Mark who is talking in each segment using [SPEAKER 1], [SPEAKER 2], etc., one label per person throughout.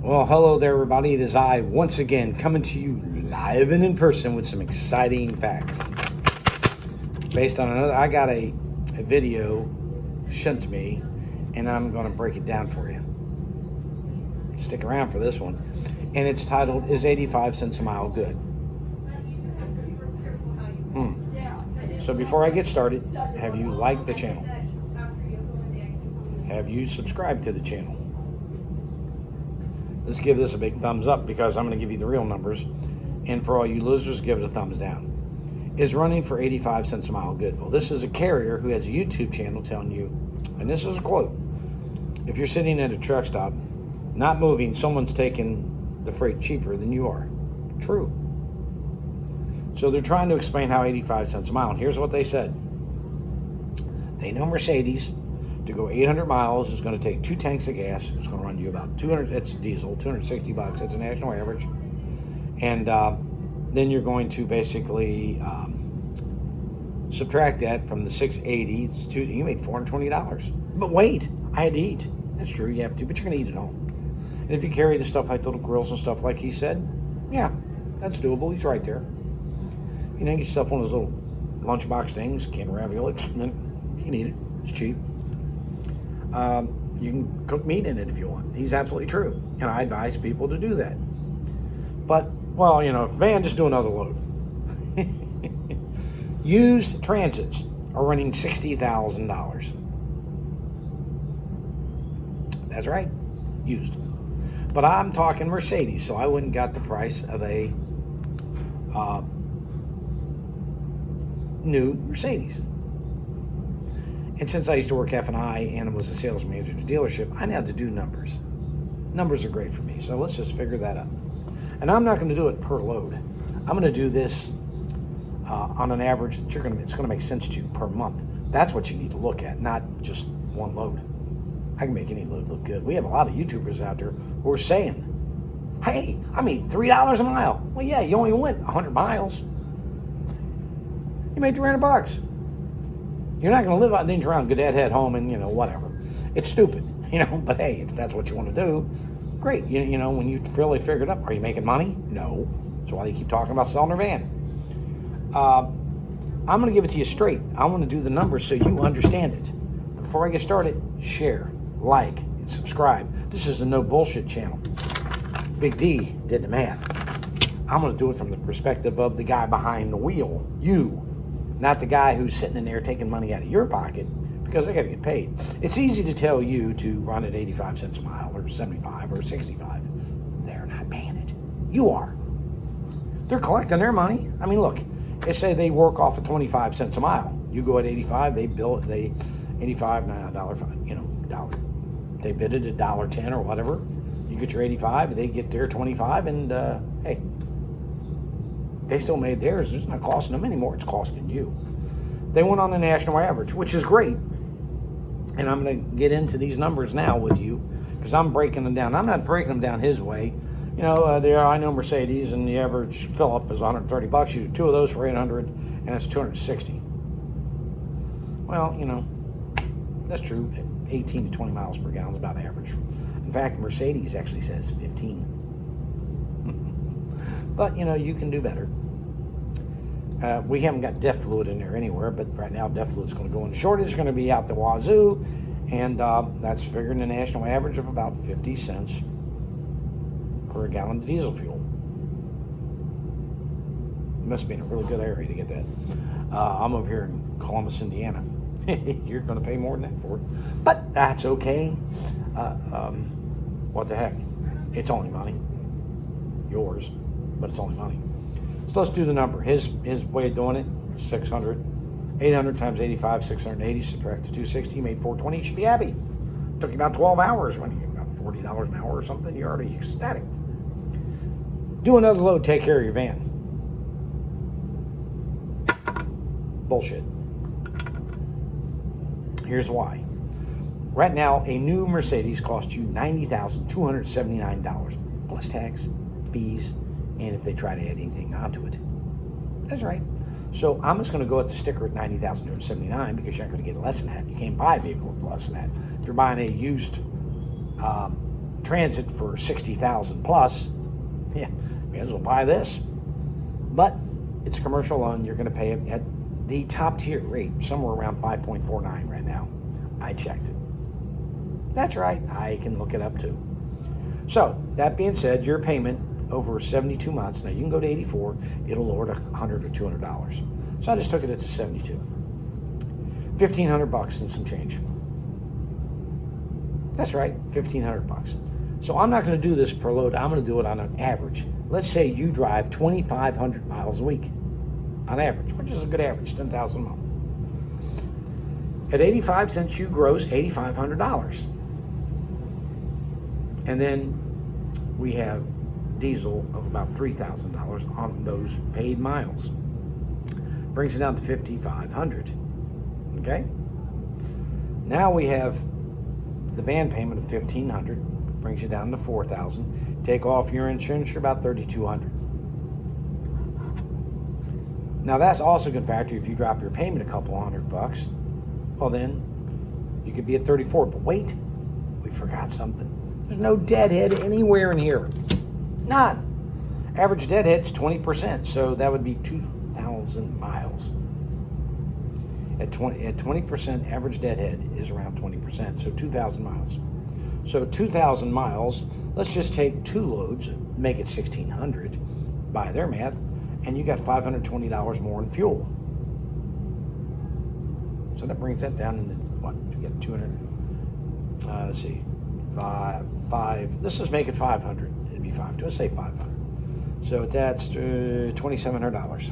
[SPEAKER 1] Well, hello there, everybody. It is I, once again, coming to you live and in person with some exciting facts. Based on another, I got a video sent to me, and I'm going to break it down for you. Stick around for this one. And it's titled, Is 85 cents a mile good? So before I get started, have you liked the channel? Have you subscribed to the channel? Let's give this a big thumbs up because I'm going to give you the real numbers. And for all you losers, give it a thumbs down. Is running for 85 cents a mile good? Well, this is a carrier who has a YouTube channel telling you, and this is a quote, if you're sitting at a truck stop, not moving, someone's taking the freight cheaper than you are. True. So they're trying to explain how 85 cents a mile. And here's what they said. They know Mercedes, to go 800 miles is going to take 2 tanks of gas. It's going to run you about 200. It's diesel, 260 bucks. That's a national average. And then you're going to basically subtract that from the 680. You made $420. But wait, I had to eat. That's true, you have to, but you're going to eat at home. And if you carry the stuff like little grills and stuff like he said, yeah, that's doable. He's right there. You know, you get yourself one of those little lunchbox things, can of ravioli, and then you can eat it. It's cheap. You can cook meat in it if you want. He's absolutely true. And I advise people to do that. But, well, you know, van, just do another load. Used transits are running $60,000. That's right. Used. But I'm talking Mercedes, so I wouldn't got the price of a new Mercedes. And since I used to work F&I and was a sales manager at a dealership, I had to do numbers. Numbers are great for me, so let's just figure that out. And I'm not going to do it per load. I'm going to do this on an average that it's going to make sense to you per month. That's what you need to look at, not just one load. I can make any load look good. We have a lot of YouTubers out there who are saying, hey, I made $3 a mile. Well, yeah, you only went 100 miles. You made 300 bucks. You're not going to live out and around, good dad head home and, you know, whatever. It's stupid, you know, but hey, if that's what you want to do, great. You know, when you really figure it up, are you making money? No. That's why they keep talking about selling their van. I'm going to give it to you straight. I want to do the numbers so you understand it. Before I get started, share, like, and subscribe. This is a no bullshit channel. Big D did the math. I'm going to do it from the perspective of the guy behind the wheel, you. Not the guy who's sitting in there taking money out of your pocket because they got to get paid. It's easy to tell you to run at 85 cents a mile or 75 or 65. They're not paying it. You are. They're collecting their money. I mean, look, they say they work off of 25 cents a mile. You go at 85, they bill it, 85, $1.05, you know, dollar. They bid it at $1.10 or whatever. You get your 85, they get their 25, and hey, they still made theirs. It's not costing them anymore. It's costing you. They went on the national average, which is great. And I'm going to get into these numbers now with you because I'm breaking them down. I'm not breaking them down his way. You know, I know Mercedes, and the average fill-up is 130 bucks. You do 2 of those for 800, and that's 260. Well, you know, that's true. 18 to 20 miles per gallon is about average. In fact, Mercedes actually says 15. But, you know, you can do better. We haven't got DEF fluid in there anywhere, but right now DEF fluid's going to go in. Shortage is going to be out the wazoo, and that's figuring the national average of about 50 cents per gallon of diesel fuel. You must be in a really good area to get that. I'm over here in Columbus, Indiana. You're going to pay more than that for it. But that's okay. What the heck? It's only money. Yours. But it's only money. So let's do the number. His way of doing it, 600. 800 times 85, 680, subtract the 260, you made 420, you should be happy. Took you about 12 hours. When you got $40 an hour or something, you're already ecstatic. Do another load, take care of your van. Bullshit. Here's why. Right now, a new Mercedes costs you $90,279, plus tax, fees, and if they try to add anything onto it. That's right. So I'm just going to go at the sticker at $90,279 because you're not going to get less than that. You can't buy a vehicle with less than that. If you're buying a used transit for 60,000 plus, yeah, may as well buy this. But it's a commercial loan. You're going to pay it at the top tier rate, somewhere around 5.49 right now. I checked it. That's right. I can look it up too. So that being said, your payment over 72 months, now you can go to 84, it'll lower to $100 or $200. So I just took it to 72. 1,500 bucks and some change. That's right, 1,500 bucks. So I'm not going to do this per load. I'm going to do it on an average. Let's say you drive 2,500 miles a week on average, which is a good average, 10,000 a month. At 85 cents, you gross $8,500. And then we have diesel of about $3,000 on those paid miles. Brings it down to 5,500. Okay? Now we have the van payment of 1,500. Brings you down to 4,000. Take off your insurance, you're about 3,200. Now that's also going to factor if you drop your payment a couple $100. Well then, you could be at 34. But wait, we forgot something. There's no deadhead anywhere in here. None. Average deadhead's 20%, so that would be 2,000 miles. At 20%, average deadhead is around 20%, so 2,000 miles. So 2,000 miles, let's just take 2 loads, make it 1,600 by their math, and you got $520 more in fuel. So that brings that down into what? You get 200. Let's see, five. Let's just make it 500. It'd be 5. Let's say 500. So that's $2,700.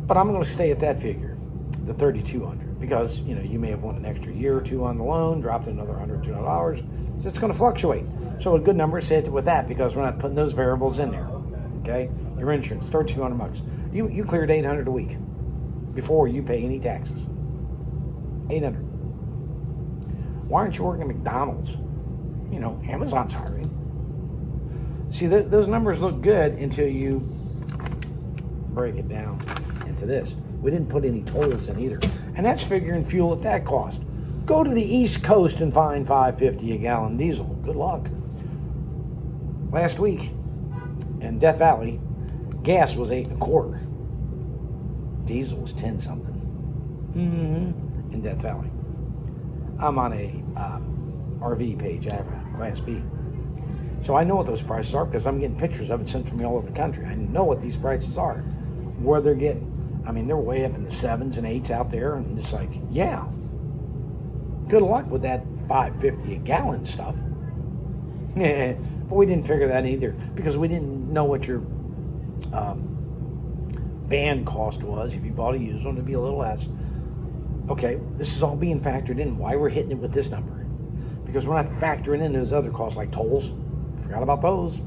[SPEAKER 1] But I'm going to stay at that figure, the 3,200, because you may have won an extra year or two on the loan, dropped another $100, $200. So it's going to fluctuate. So a good number, say it with that, because we're not putting those variables in there. Okay, your insurance, 3,200 bucks. You cleared $800 a week before you pay any taxes. $800. Why aren't you working at McDonald's? Amazon's hiring. See, those numbers look good until you break it down into this. We didn't put any tolls in either. And that's figuring fuel at that cost. Go to the East Coast and find $5.50 a gallon diesel. Good luck. Last week in Death Valley, gas was $8.25. Diesel was 10 something. In Death Valley. I'm on a RV page. I have a Class B. So I know what those prices are because I'm getting pictures of it sent from me all over the country. I know what these prices are. Where they're getting. I mean, they're way up in the 7s and 8s out there. And it's like, yeah. Good luck with that $5.50 a gallon stuff. But we didn't figure that either because we didn't know what your van cost was. If you bought a used one, it'd be a little less. Okay, this is all being factored in. Why we're hitting it with this number? Because we're not factoring in those other costs like tolls. Forgot about those.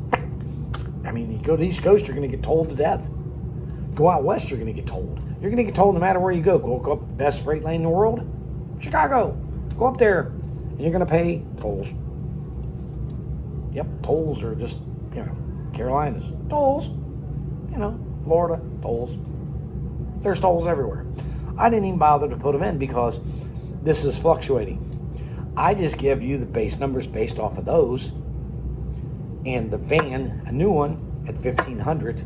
[SPEAKER 1] I mean, you go to the East Coast, you're going to get tolled to death. Go out west, you're going to get tolled. You're going to get tolled no matter where you go. Go up the best freight lane in the world, Chicago. Go up there, and you're going to pay tolls. Yep, tolls are just, Carolinas. Tolls. Florida, tolls. There's tolls everywhere. I didn't even bother to put them in because this is fluctuating. I just give you the base numbers based off of those. And the van, a new one, at 1,500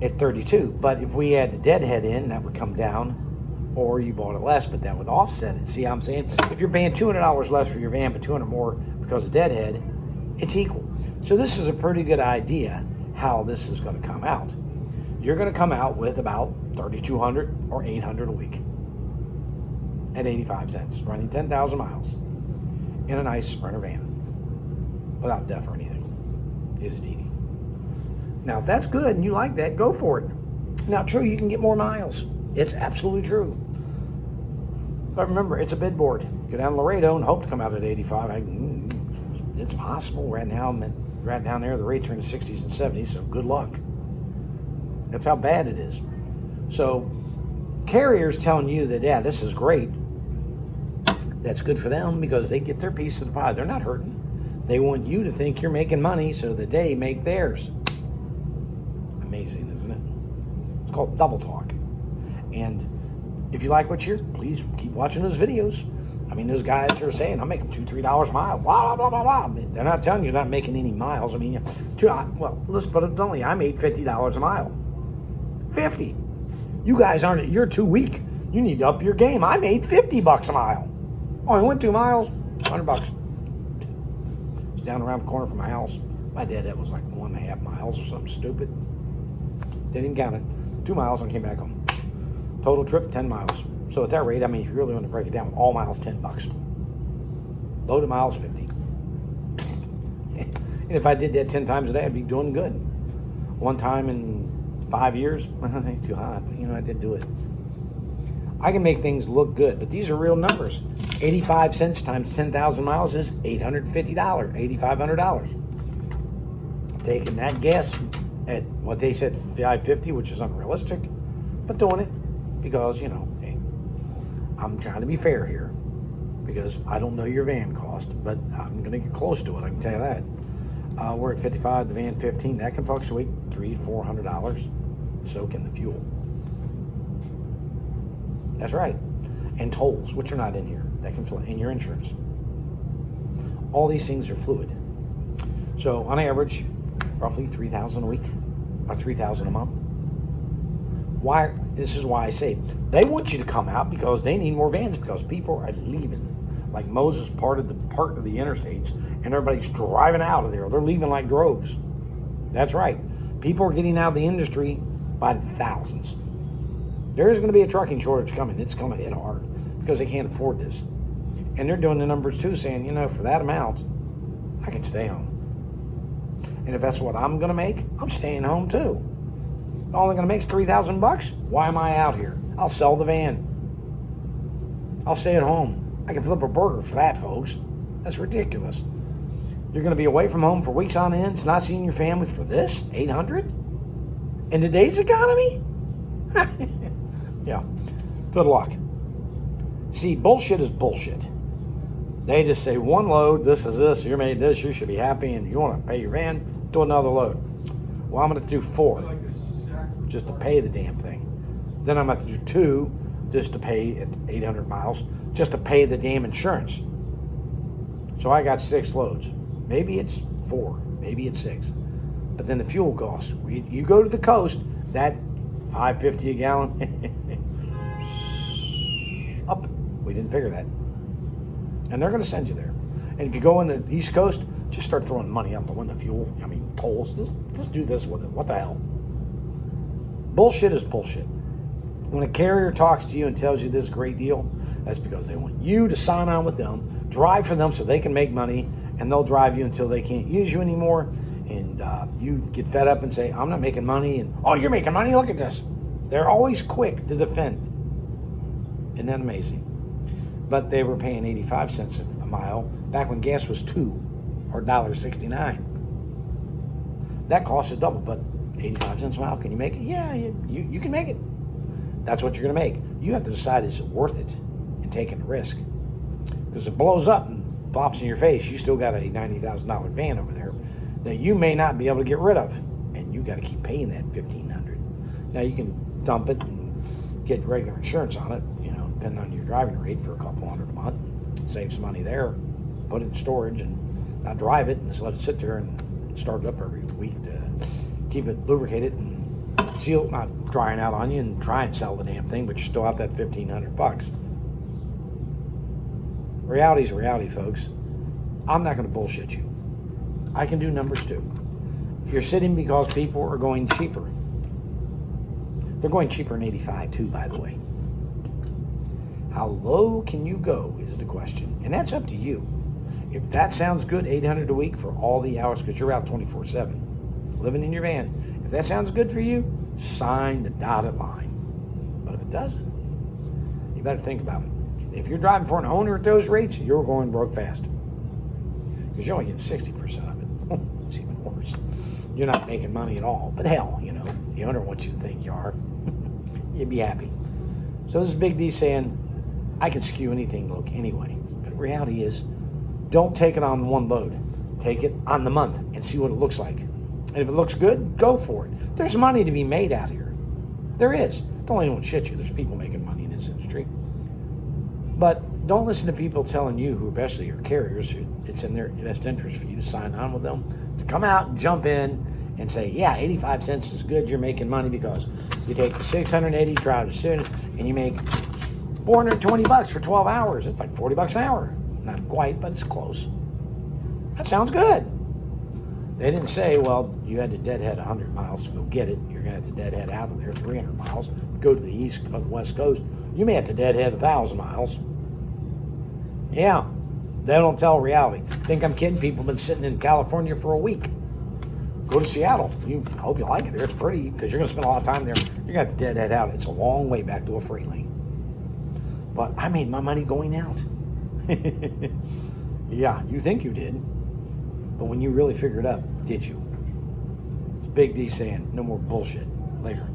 [SPEAKER 1] at 32. But if we add the deadhead in, that would come down. Or you bought it less, but that would offset it. See how I'm saying? If you're paying $200 less for your van, but $200 more because of deadhead, it's equal. So this is a pretty good idea how this is going to come out. You're going to come out with about 3,200 or 800 a week at 85 cents, running 10,000 miles in a nice Sprinter van without DEF or anything. It's teeny. Now, if that's good and you like that, go for it. Now, true, you can get more miles. It's absolutely true. But remember, it's a bid board. Go down to Laredo and hope to come out at 85. It's possible right now. Right down there, the rates are in the 60s and 70s, so good luck. That's how bad it is. So, Courier's telling you that, yeah, this is great. That's good for them because they get their piece of the pie. They're not hurting. They want you to think you're making money so that they make theirs. Amazing, isn't it? It's called Double Talk. And if you like what you hear, please keep watching those videos. I mean, those guys are saying, I'm making $2-3 a mile, blah, blah, blah, blah, blah. They're not telling you you're not making any miles. I mean, well, let's put it bluntly, I made $50 a mile. 50. You guys aren't, you're too weak. You need to up your game. I made $50 a mile. Oh, I went 2 miles, $100. It's down around the corner from my house. My dad, that was like 1.5 miles or something stupid. Didn't even count it. 2 miles and came back home. Total trip, 10 miles. So at that rate, I mean, if you really want to break it down, all miles, $10. Loaded miles, 50. And if I did that 10 times a day, I'd be doing good. One time in 5 years, well, ain't too hot, but I did do it. I can make things look good, but these are real numbers. 85 cents times 10,000 miles is $850, $8,500. Taking that guess at what they said, $550, which is unrealistic, but doing it because, hey, I'm trying to be fair here because I don't know your van cost, but I'm going to get close to it, I can tell you that. We're at 55, the van 15. That can fluctuate $300-400. So can the fuel. That's right. And tolls, which are not in here. That can fluctuate, and your insurance. All these things are fluid. So on average, roughly $3,000 a week or $3,000 a month. Why? This is why I say they want you to come out because they need more vans because people are leaving. Like Moses parted the interstates and everybody's driving out of there. They're leaving like droves. That's right. People are getting out of the industry by the thousands. There's going to be a trucking shortage coming. It's going to hit hard because they can't afford this. And they're doing the numbers too, saying, for that amount, I can stay home. And if that's what I'm going to make, I'm staying home too. All I'm going to make is $3,000. Why am I out here? I'll sell the van. I'll stay at home. I can flip a burger for that, folks. That's ridiculous. You're going to be away from home for weeks on end, not seeing your family for this? $800? In today's economy? Yeah. Good luck. See, bullshit is bullshit. They just say one load, this is this, you made this, you should be happy, and you want to pay your van, do another load. Well, I'm going to do 4 just to pay the damn thing. Then I'm going to do 2 just to pay at 800 miles, just to pay the damn insurance. So I got 6 loads. Maybe it's 4, maybe it's 6. But then the fuel costs. You go to the coast, that $5.50 a gallon, up. We didn't figure that. And they're going to send you there. And if you go in the East Coast, just start throwing money out the window. Fuel, tolls. Just do this with it. What the hell? Bullshit is bullshit. When a carrier talks to you and tells you this is a great deal, that's because they want you to sign on with them, drive for them so they can make money, and they'll drive you until they can't use you anymore. And you get fed up and say, I'm not making money. And, oh, you're making money? Look at this. They're always quick to defend. Isn't that amazing? But they were paying 85 cents a mile back when gas was $2 or $1.69. That cost is double, but 85 cents a mile, can you make it? Yeah, you can make it. That's what you're going to make. You have to decide, is it worth it and taking the risk? Because if it blows up and flops in your face, you still got a $90,000 van over there that you may not be able to get rid of. And you got to keep paying that $1,500. Now you can dump it and get regular insurance on it, depending on your driving rate for a couple $100 a month. Save some money there. Put it in storage and not drive it and just let it sit there and start it up every week to keep it lubricated and seal, not drying out on you, and try and sell the damn thing, but you're still out that $1,500. Reality's reality, folks. I'm not going to bullshit you. I can do numbers too. You're sitting because people are going cheaper. They're going cheaper in 85 too, by the way. How low can you go is the question. And that's up to you. If that sounds good, $800 a week for all the hours, because you're out 24/7, living in your van. If that sounds good for you, sign the dotted line. But if it doesn't, you better think about it. If you're driving for an owner at those rates, you're going broke fast. Because you're only getting 60% of it. It's even worse. You're not making money at all. But hell, the owner wants you to think you are. You'd be happy. So this is Big D saying, I can skew anything look anyway. But reality is, don't take it on one load. Take it on the month and see what it looks like. And if it looks good, go for it. There's money to be made out here. There is. Don't let anyone shit you. There's people making money in this industry. But don't listen to people telling you, who especially your carriers, who it's in their best interest for you to sign on with them, to come out and jump in and say, yeah, 85 cents is good, you're making money because you take the 680 try to student and you make $420 for 12 hours. It's like $40 an hour. Not quite, but it's close. That sounds good. They didn't say, well, you had to deadhead 100 miles to go get it. You're going to have to deadhead out of there 300 miles, go to the east or the west coast. You may have to deadhead 1,000 miles. Yeah, they don't tell reality. Think I'm kidding? People have been sitting in California for a week. Go to Seattle. I hope you like it there. It's pretty because you're going to spend a lot of time there. You're going to have to deadhead out. It's a long way back to a freight lane. But I made my money going out. Yeah, you think you did. But when you really figured it up, did you? It's Big D saying, no more bullshit. Later.